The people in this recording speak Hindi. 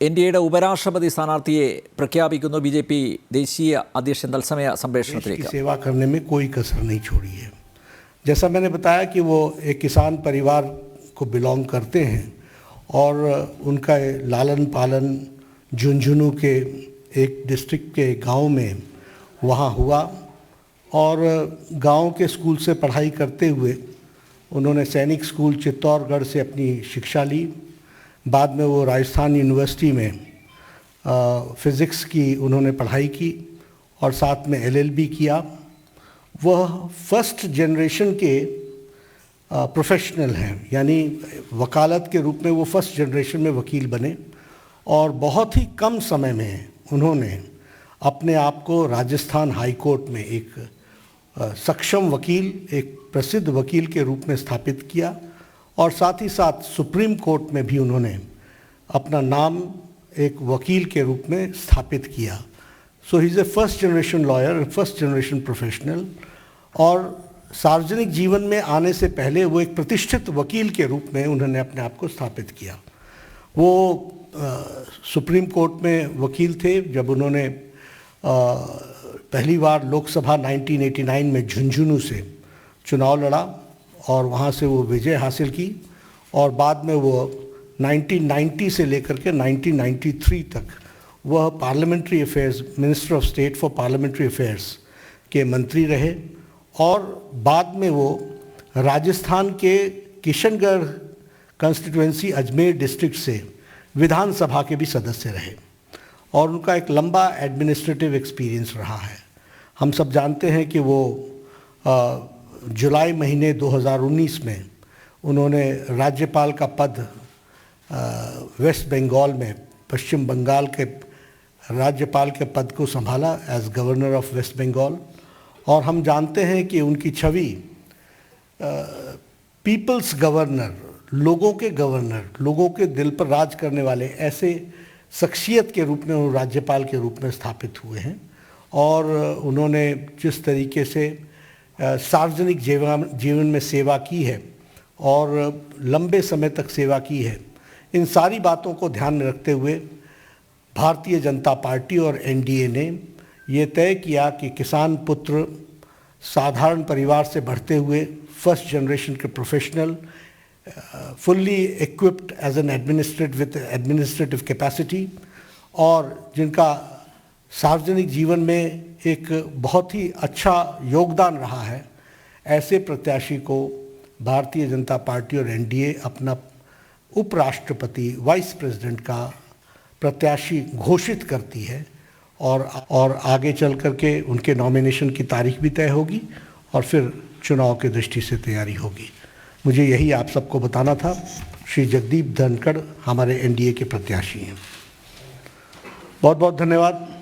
എൻഡിഎയുടെ ഉപരാഷ്ട്രപതി സ്ഥാനാർത്ഥിയെ പ്രഖ്യാപിക്കുന്നു ബിജെപി ദേശീയ അധ്യക്ഷൻ തത്സമയ സംപ്രേഷണത്തിലേക്ക്. सेवा करने में कोई कसर नहीं छोड़ी है. जैसा मैंने बताया कि वो एक किसान परिवार को बिलोंग करते हैं और उनका लालन पालन झुंझुनू के एक डिस्ट्रिक्ट के गांव में वहाँ हुआ और गांव के स्कूल से पढ़ाई करते हुए उन्होंने सैनिक स्कूल चित्तौड़गढ़ से अपनी शिक्षा ली. बाद में वो राजस्थान यूनिवर्सिटी में फ़िज़िक्स की उन्होंने पढ़ाई की और साथ में एलएलबी किया. वह फर्स्ट जनरेशन के प्रोफेशनल हैं, यानी वकालत के रूप में वो फर्स्ट जनरेशन में वकील बने और बहुत ही कम समय में उन्होंने अपने आप को राजस्थान हाई कोर्ट में एक सक्षम वकील, एक प्रसिद्ध वकील के रूप में स्थापित किया और साथ ही साथ सुप्रीम कोर्ट में भी उन्होंने अपना नाम एक वकील के रूप में स्थापित किया. So he is a first generation lawyer, first generation professional. और सार्वजनिक जीवन में आने से पहले वो एक प्रतिष्ठित वकील के रूप में उन्होंने अपने आप को स्थापित किया. वो सुप्रीम कोर्ट में वकील थे जब उन्होंने पहली बार लोकसभा 1989 में झुंझुनू से चुनाव लड़ा और वहाँ से वो विजय हासिल की और बाद में वो 1990 से लेकर के 1993 तक वह parliamentary affairs, minister of state for parliamentary affairs के मंत्री रहे और बाद में वो राजस्थान के किशनगढ़ कंस्टिट्यूएंसी अजमेर डिस्ट्रिक्ट से विधानसभा के भी सदस्य रहे और उनका एक लंबा एडमिनिस्ट्रेटिव एक्सपीरियंस रहा है. हम सब जानते हैं कि वो जुलाई महीने 2019 में उन्होंने राज्यपाल का पद वेस्ट बंगाल में, पश्चिम बंगाल के राज्यपाल के पद को संभाला as governor of West Bengal. और हम जानते हैं कि उनकी छवि पीपल्स गवर्नर, लोगों के गवर्नर, लोगों के दिल पर राज करने वाले ऐसे शख्सियत के रूप में वो राज्यपाल के रूप में स्थापित हुए हैं. और उन्होंने जिस तरीके से सार्वजनिक जीवन में सेवा की है और लंबे समय तक सेवा की है, इन सारी बातों को ध्यान में रखते हुए भारतीय जनता पार्टी और एनडीए ने ये तय किया कि किसान पुत्र, साधारण परिवार से बढ़ते हुए फर्स्ट जनरेशन के professional, fully equipped as an administrative capacity और जिनका सार्वजनिक जीवन में एक बहुत ही अच्छा योगदान रहा है, ऐसे प्रत्याशी को भारतीय जनता पार्टी और एनडीए अपना उपराष्ट्रपति, वाइस प्रेसिडेंट का प्रत्याशी घोषित करती है और आगे चल करके उनके नॉमिनेशन की तारीख भी तय होगी और फिर चुनाव की दृष्टि से तैयारी होगी. मुझे यही आप सबको बताना था. श्री जगदीप धनखड़ हमारे एनडीए के प्रत्याशी हैं. बहुत बहुत धन्यवाद.